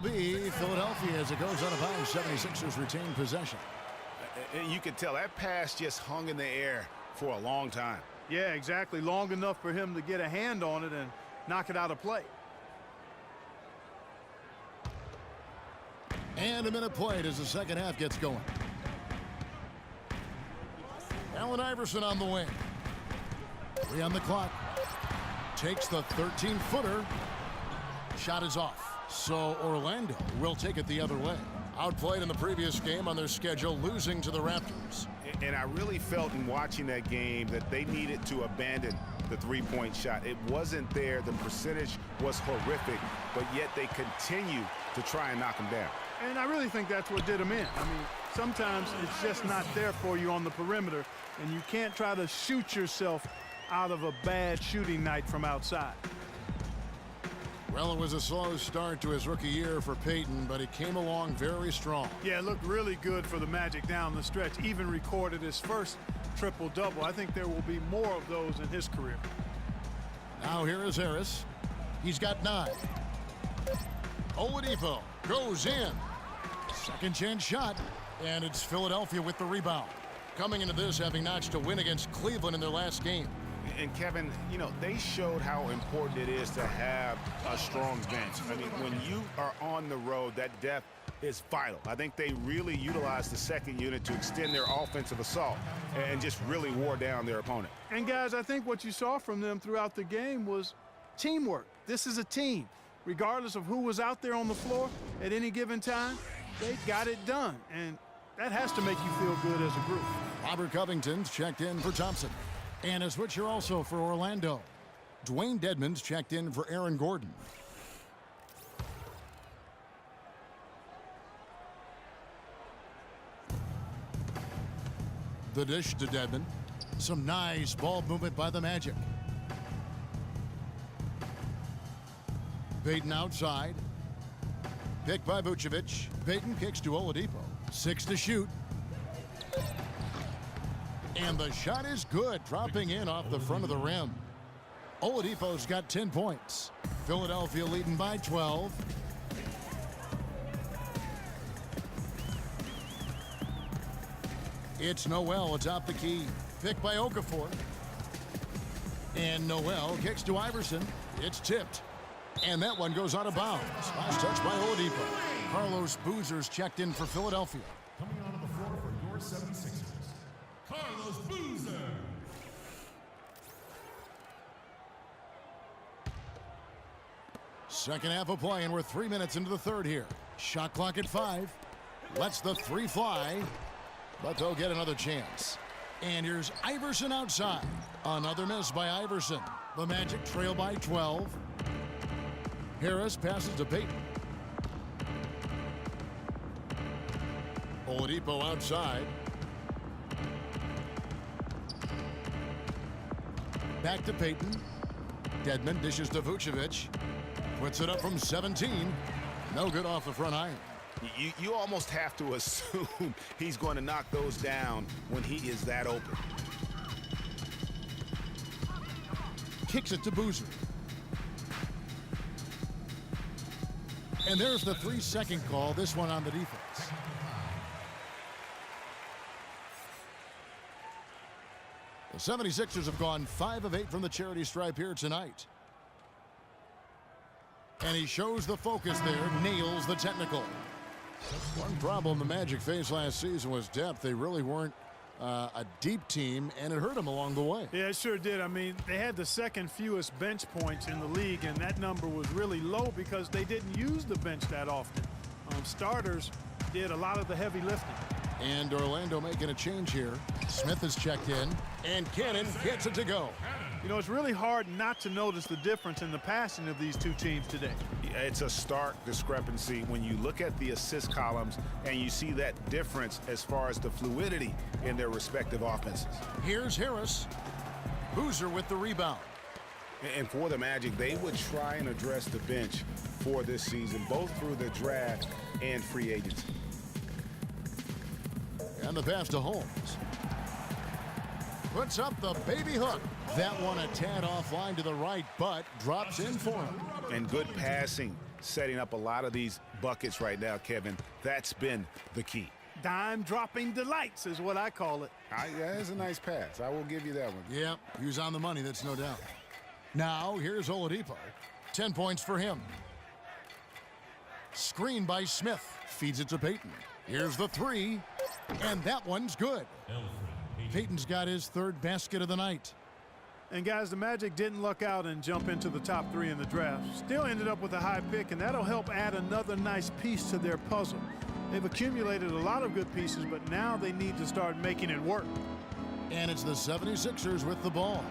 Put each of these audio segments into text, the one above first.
will be Philadelphia as it goes out of bounds. 76ers retain possession. And you can tell that pass just hung in the air for a long time. Yeah, exactly. Long enough for him to get a hand on it and knock it out of play. And a minute played as the second half gets going. Ezail Iverson on the wing. 3 on the clock. Takes the 13-footer. Shot is off. So Orlando will take it the other way. Outplayed in the previous game on their schedule, losing to the Raptors. And I really felt in watching that game that they needed to abandon the three-point shot. It wasn't there. The percentage was horrific, but yet they continue to try and knock them down. And I really think that's what did them in. I mean, sometimes it's just not there for you on the perimeter, and you can't try to shoot yourself out of a bad shooting night from outside. Well, it was a slow start to his rookie year for Payton, but he came along very strong. Yeah, it looked really good for the Magic down the stretch. Even recorded his first triple-double. I think there will be more of those in his career. Now here is Harris. He's got 9. Oladipo goes in. Second chance shot, and it's Philadelphia with the rebound. Coming into this, having notched a win against Cleveland in their last game. And Kevin, you know, they showed how important it is to have a strong bench. I mean, when you are on the road, that depth is vital. I think they really utilized the second unit to extend their offensive assault and just really wore down their opponent. And guys, I think what you saw from them throughout the game was teamwork. This is a team. Regardless of who was out there on the floor at any given time, they got it done. And that has to make you feel good as a group. Robert Covington's checked in for Thompson. And a switcher also for Orlando. Dwayne Dedmon's checked in for Aaron Gordon. The dish to Dedmon. Some nice ball movement by the Magic. Payton outside. Picked by Vucevic. Payton kicks to Oladipo. 6 to shoot. And the shot is good, dropping in off the front of the rim. Oladipo's got 10 points. Philadelphia leading by 12. It's Noel atop the key. Picked by Okafor. And Noel kicks to Iverson. It's tipped. And that one goes out of bounds. Last touch by Oladipo. Carlos Boozer's checked in for Philadelphia. Coming onto the floor for your 76ers, Carlos Boozer. Second half of play, and we're 3 minutes into the third here. Shot clock at 5. Lets the 3 fly, but they'll get another chance. And here's Iverson outside. Another miss by Iverson. The Magic trail by 12. Harris passes to Payton. Oladipo outside. Back to Payton. Dedmon dishes to Vucevic. Puts it up from 17. No good off the front iron. You almost have to assume he's going to knock those down when he is that open. Kicks it to Boozer. And there's the 3-second call, this one on the defense. The 76ers have gone 5 of 8 from the charity stripe here tonight. And he shows the focus there, nails the technical. One problem the Magic faced last season was depth. They really weren't a deep team, and it hurt them along the way. Yeah, it sure did. I mean, they had the second fewest bench points in the league, and that number was really low because they didn't use the bench that often. Starters did a lot of the heavy lifting. And Orlando making a change here. Smith is checked in, and Cannon gets it to go. You know, it's really hard not to notice the difference in the passing of these two teams today. It's a stark discrepancy when you look at the assist columns and you see that difference as far as the fluidity in their respective offenses. Here's Harris. Boozer with the rebound. And for the Magic, they would try and address the bench for this season, both through the draft and free agency. And the pass to Holmes. Puts up the baby hook. That one a tad offline to the right, but drops in for him. And good passing setting up a lot of these buckets right now, Kevin. That's been the key. Dime-dropping delights is what I call it. Yeah, that's a nice pass. I will give you that one. Yep, he was on the money, that's no doubt. Now, here's Oladipo. 10 points for him. Screen by Smith. Feeds it to Payton. Here's the three, and that one's good. Payton's got his third basket of the night. And guys, the Magic didn't luck out and jump into the top 3 in the draft. Still ended up with a high pick, and that'll help add another nice piece to their puzzle. They've accumulated a lot of good pieces, but now they need to start making it work. And it's the 76ers with the ball.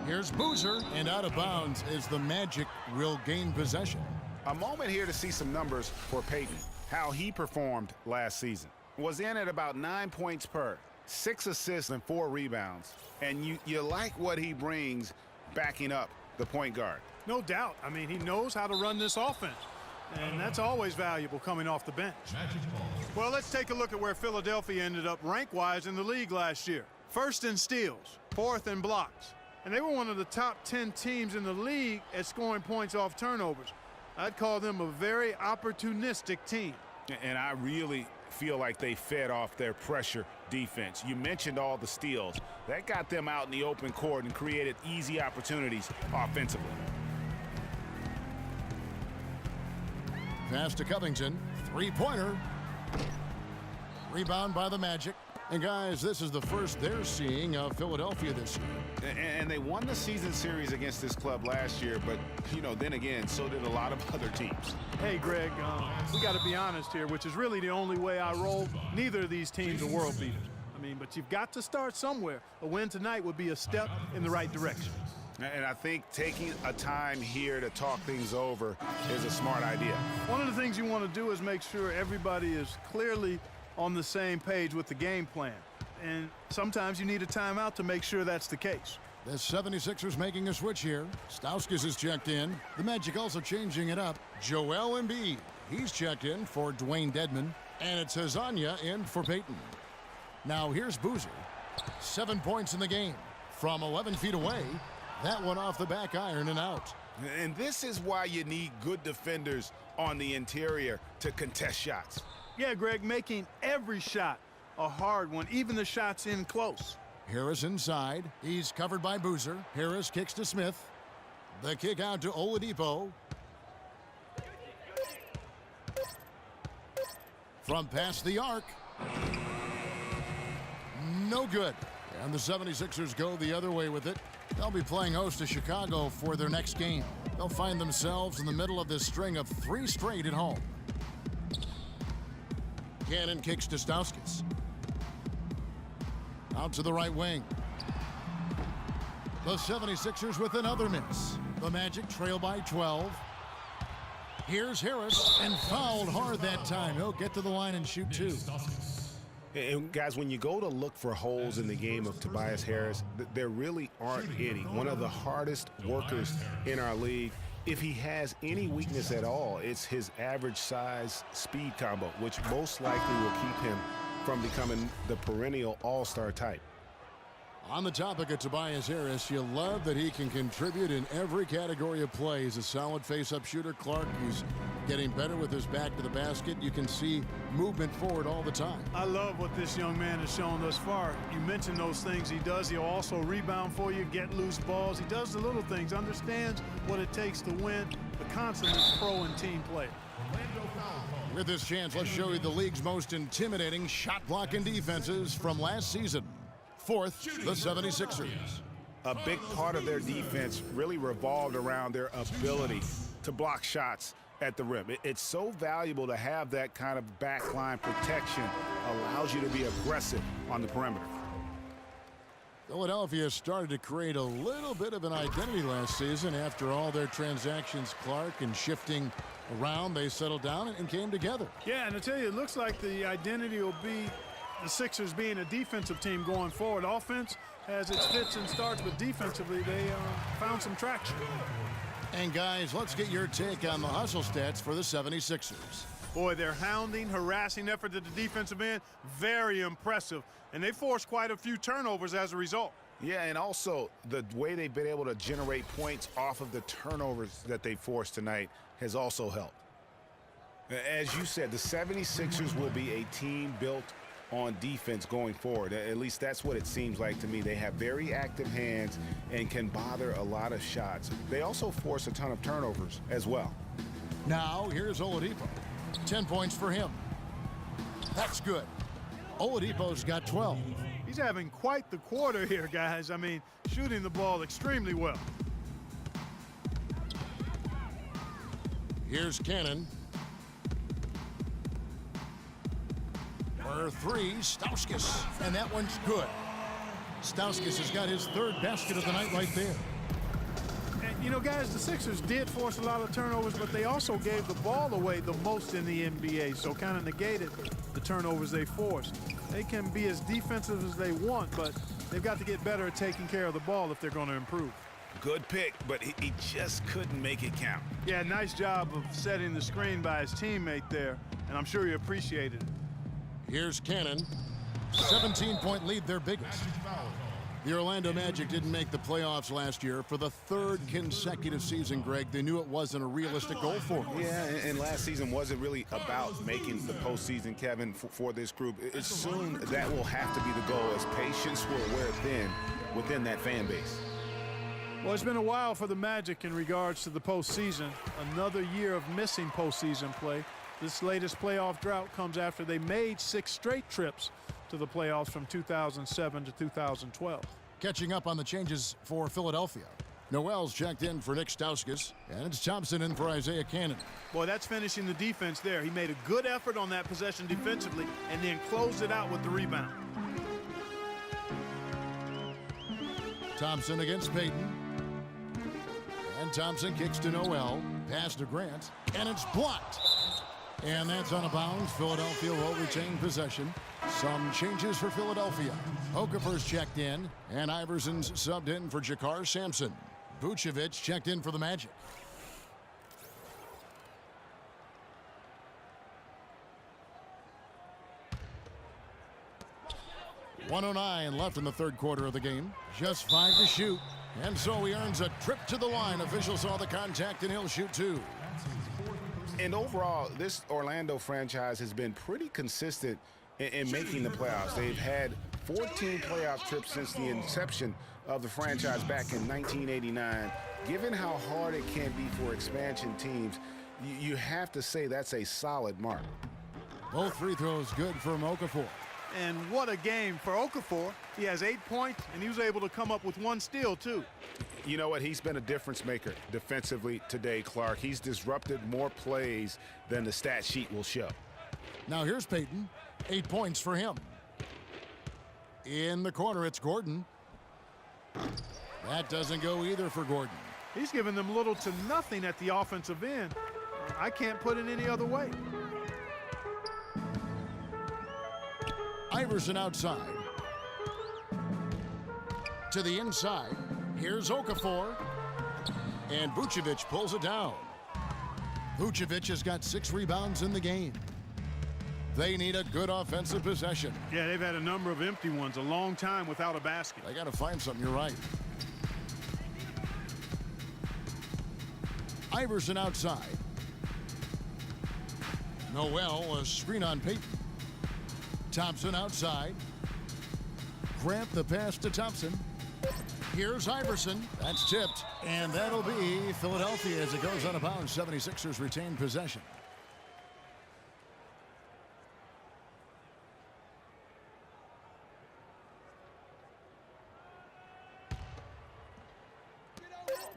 Here's Boozer, and out of bounds as the Magic will gain possession. A moment here to see some numbers for Payton. How he performed last season. Was in at about 9 points per, 6 assists and 4 rebounds. And you like what he brings backing up the point guard. No doubt. I mean, he knows how to run this offense. And that's always valuable coming off the bench. Well, let's take a look at where Philadelphia ended up rank-wise in the league last year. First in steals, fourth in blocks. And they were one of the top 10 teams in the league at scoring points off turnovers. I'd call them a very opportunistic team. And I really feel like they fed off their pressure defense. You mentioned all the steals. That got them out in the open court and created easy opportunities offensively. Pass to Covington. Three-pointer. Rebound by the Magic. And, guys, this is the first they're seeing of Philadelphia this year. And they won the season series against this club last year, but, then again, so did a lot of other teams. Hey, Greg, we got to be honest here, which is really the only way I roll. Neither of these teams are world beaters. But you've got to start somewhere. A win tonight would be a step in the right direction. And I think taking a time here to talk things over is a smart idea. One of the things you want to do is make sure everybody is clearly on the same page with the game plan. And sometimes you need a timeout to make sure that's the case. The 76ers making a switch here. Stauskas is checked in. The Magic also changing it up. Joel Embiid, he's checked in for Dwayne Dedmon. And it's Hazanya in for Payton. Now here's Boozer. 7 points in the game. From 11 feet away, that one off the back iron and out. And this is why you need good defenders on the interior to contest shots. Yeah, Greg, making every shot a hard one, even the shots in close. Harris inside. He's covered by Boozer. Harris kicks to Smith. The kick out to Oladipo. From past the arc. No good. And the 76ers go the other way with it. They'll be playing host to Chicago for their next game. They'll find themselves in the middle of this string of 3 straight at home. Cannon kicks to Stauskas. Out to the right wing. The 76ers with another miss. The Magic trail by 12. Here's Harris, and fouled hard that time. He'll get to the line and shoot 2. And guys, when you go to look for holes in the game of Tobias Harris, there really aren't any. One of the hardest workers in our league. If he has any weakness at all, it's his average size speed combo, which most likely will keep him from becoming the perennial all-star type. On the topic of Tobias Harris, you love that he can contribute in every category of play. He's a solid face-up shooter. Clark, he's getting better with his back to the basket. You can see movement forward all the time. I love what this young man has shown thus far. You mentioned those things he does. He'll also rebound for you, get loose balls. He does the little things, understands what it takes to win, but constantly pro and team player. With this chance, let's show you the league's most intimidating shot-blocking defenses from last season. Fourth, the 76ers. A big part of their defense really revolved around their ability to block shots at the rim. It's so valuable to have that kind of backline protection. Allows you to be aggressive on the perimeter. Philadelphia started to create a little bit of an identity last season. After all their transactions, Clark, and shifting around, they settled down and came together. Yeah, and I tell you, it looks like the identity will be the Sixers being a defensive team going forward. Offense has its fits and starts, but defensively they found some traction. And guys, let's get your take on the hustle stats for the 76ers. Boy, their hounding, harassing effort at the defensive end, very impressive. And they forced quite a few turnovers as a result. Yeah, and also the way they've been able to generate points off of the turnovers that they forced tonight has also helped. As you said, the 76ers will be a team built on defense going forward. At least that's what it seems like to me. They have very active hands and can bother a lot of shots. They also force a ton of turnovers as well. Now, here's Oladipo. 10 points for him. That's good. Oladipo's got 12. He's having quite the quarter here, guys. I mean, shooting the ball extremely well. Here's Cannon. For three, Stauskas. And that one's good. Stauskas has got his third basket of the night right there. And, you know, guys, the Sixers did force a lot of turnovers, but they also gave the ball away the most in the NBA, so kind of negated the turnovers they forced. They can be as defensive as they want, but they've got to get better at taking care of the ball if they're going to improve. Good pick, but he just couldn't make it count. Yeah, nice job of setting the screen by his teammate there, and I'm sure he appreciated it. Here's Cannon. 17-point lead, their biggest. The Orlando Magic didn't make the playoffs last year for the third consecutive season, Greg. They knew it wasn't a realistic goal for them. Yeah, and last season wasn't really about making the postseason, Kevin, for this group. It's soon that will have to be the goal, as patience will wear thin within that fan base. Well, it's been a while for the Magic in regards to the postseason. Another year of missing postseason play. This latest playoff drought comes after they made 6 straight trips to the playoffs from 2007 to 2012. Catching up on the changes for Philadelphia. Noel's checked in for Nick Stauskas, and it's Thompson in for Isaiah Cannon. Boy, that's finishing the defense there. He made a good effort on that possession defensively and then closed it out with the rebound. Thompson against Payton. And Thompson kicks to Noel. Pass to Grant. And it's blocked. And that's out of bounds. Philadelphia will retain possession. Some changes for Philadelphia. Okafor's checked in, and Iverson's subbed in for Jakar Sampson. Vucevic checked in for the Magic. .109 left in the third quarter of the game. Just 5 to shoot. And so he earns a trip to the line. Officials saw the contact, and he'll shoot 2. And overall, this Orlando franchise has been pretty consistent in making the playoffs. They've had 14 playoff trips since the inception of the franchise back in 1989. Given how hard it can be for expansion teams, you have to say that's a solid mark. Both free throws good from Okafor. And what a game for Okafor. He has 8 points, and he was able to come up with 1 steal, too. You know what? He's been a difference maker defensively today, Clark. He's disrupted more plays than the stat sheet will show. Now here's Payton. 8 points for him. In the corner, it's Gordon. That doesn't go either for Gordon. He's given them little to nothing at the offensive end. I can't put it any other way. Iverson outside. To the inside. Here's Okafor. And Vucevic pulls it down. Vucevic has got 6 rebounds in the game. They need a good offensive possession. Yeah, they've had a number of empty ones, a long time without a basket. They got to find something, you're right. Iverson outside. Noel, a screen on Payton. Thompson outside. Grant the pass to Thompson. Here's Iverson. That's tipped. And that'll be Philadelphia as it goes out of bounds. 76ers retain possession.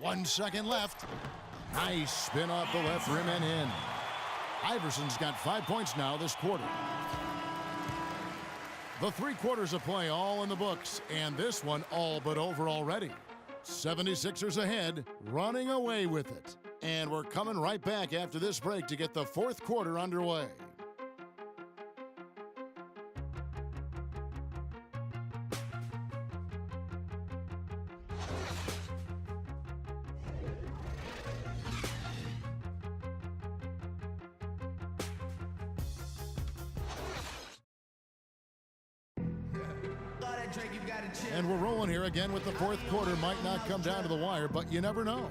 One second left. Nice spin off the left rim and in. Iverson's got 5 points now this quarter. The 3 quarters of play all in the books, and this one all but over already. 76ers ahead, running away with it. And we're coming right back after this break to get the 4th quarter underway. And we're rolling here again with the 4th quarter. Might not come down to the wire, but you never know.